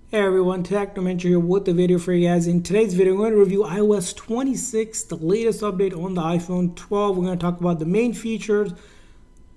Hey everyone, Technomentary here with the video for you guys. In today's video, I'm going to review iOS 26, the latest update on the iPhone 12. We're going to talk about the main features,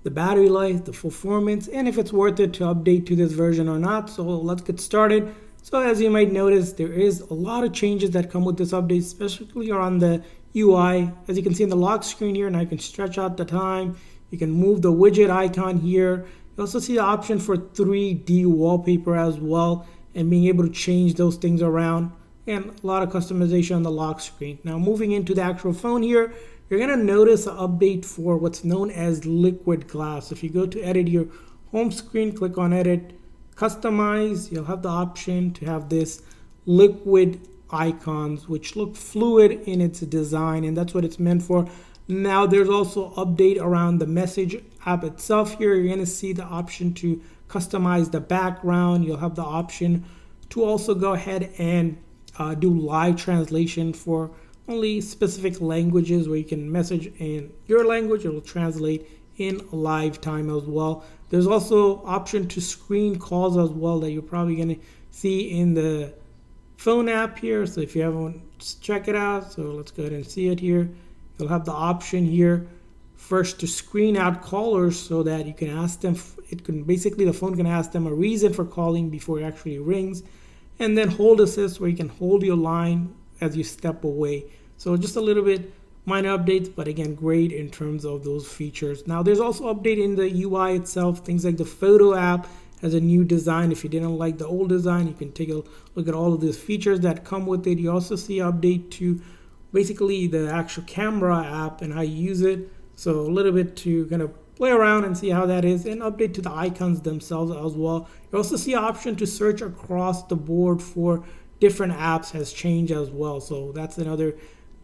the battery life, the performance, and if it's worth it to update to this version or not. So let's get started. So as you might notice, there is a lot of changes that come with this update, especially around the UI. As you can see in the lock screen here, now you can stretch out the time. You can move the widget icon here. You also see the option for 3D wallpaper as well, and being able to change those things around, and a lot of customization on the lock screen. Now moving into the actual phone here, you're going to notice an update for what's known as liquid glass. If you go to edit your home screen, click on edit, customize, you'll have the option to have this liquid icons which look fluid in its design, and that's what it's meant for. Now there's also update around the message app itself. Here you're going to see the option to customize the background. You'll have the option to also go ahead and do live translation for only specific languages, where you can message in your language, it will translate in live time as well. There's also option to screen calls as well that you're probably going to see in the phone app here. So if you haven't, just check it out. So let's go ahead and see it here. You'll have the option here first to screen out callers so that you can ask them, the phone can ask them a reason for calling before it actually rings, and then hold assist, where you can hold your line as you step away. So just a little bit minor updates, but again, great in terms of those features. Now there's also update in the UI itself. Things like the photo app has a new design. If you didn't like the old design, you can take a look at all of these features that come with it. You also see update to basically the actual camera app and how you use it. So a little bit to kind of play around and see how that is, and update to the icons themselves as well. You also see an option to search across the board for different apps has changed as well. So that's another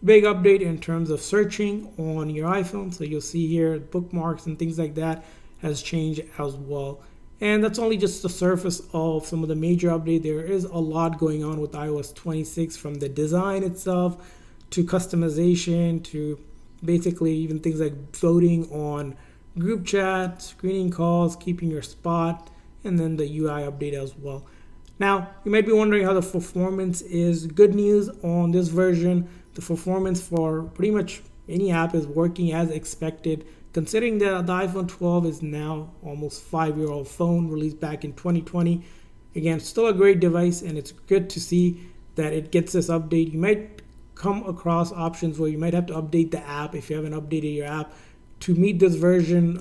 big update in terms of searching on your iPhone. So you'll see here bookmarks and things like that has changed as well. And that's only just the surface of some of the major update. There is a lot going on with iOS 26, from the design itself to customization to basically even things like voting on group chat, screening calls, keeping your spot, and then the UI update as well. Now, you might be wondering how the performance is. Good news on this version, the performance for pretty much any app is working as expected, considering that the iPhone 12 is now almost 5-year-old phone, released back in 2020. Again, still a great device, and it's good to see that it gets this update. You might come across options where you might have to update the app if you haven't updated your app to meet this version,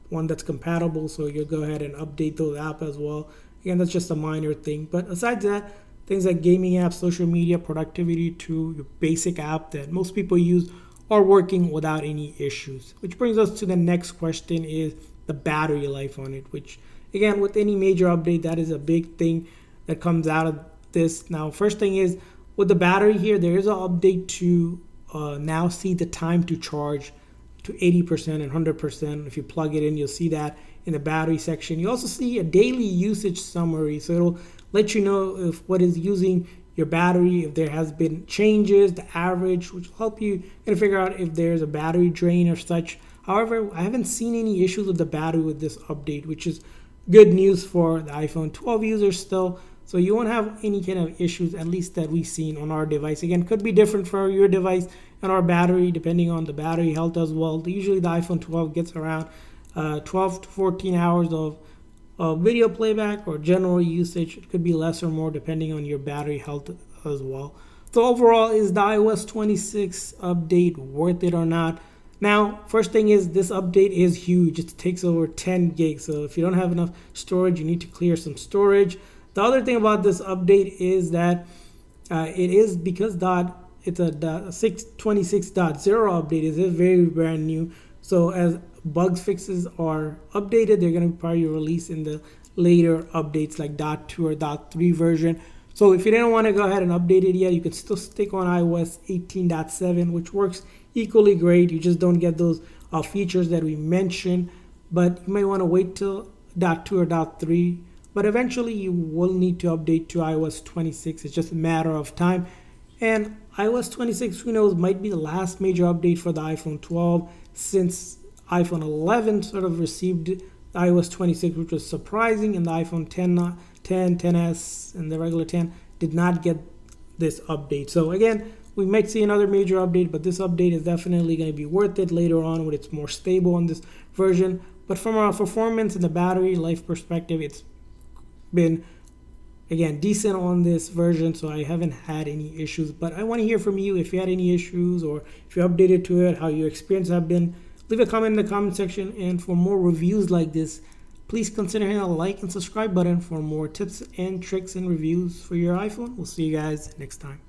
one that's compatible. So you'll go ahead and update those apps as well. Again, that's just a minor thing. But aside that, things like gaming apps, social media, productivity, to your basic app that most people use are working without any issues. Which brings us to the next question, is the battery life on it, which again, with any major update, that is a big thing that comes out of this. Now, first thing is, with the battery here, there is an update to now see the time to charge to 80% and 100%. If you plug it in, you'll see that in the battery section. You also see a daily usage summary. So it'll let you know if what is using your battery, if there has been changes, the average, which will help you kind of figure out if there's a battery drain or such. However, I haven't seen any issues with the battery with this update, which is good news for the iPhone 12 users still. So you won't have any kind of issues, at least that we've seen on our device. Again, could be different for your device and our battery, depending on the battery health as well. Usually the iPhone 12 gets around 12 to 14 hours of video playback or general usage. It could be less or more depending on your battery health as well. So overall, is the iOS 26 update worth it or not? Now, first thing is, this update is huge. It takes over 10 gigs. So if you don't have enough storage, you need to clear some storage. The other thing about this update is that it is, because it's a 6.26.0 update, is very brand new. So as bug fixes are updated, they're going to probably release in the later updates like .2 or .3 version. So if you didn't want to go ahead and update it yet, you can still stick on iOS 18.7, which works equally great. You just don't get those features that we mentioned, but you might want to wait till .2 or .3. But eventually you will need to update to iOS 26. It's just a matter of time. And iOS 26, who knows, might be the last major update for the iPhone 12, since iPhone 11 sort of received iOS 26, which was surprising, and the iPhone 10 10, 10s, and the regular 10 did not get this update. So again, we might see another major update, but this update is definitely going to be worth it later on when it's more stable on this version. But from a performance and the battery life perspective, it's been, again, decent on this version, so I haven't had any issues. But I want to hear from you if you had any issues or if you updated to it, how your experience have been. Leave a comment in the comment section, and for more reviews like this, please consider hitting the like and subscribe button for more tips and tricks and reviews for your iPhone. We'll see you guys next time.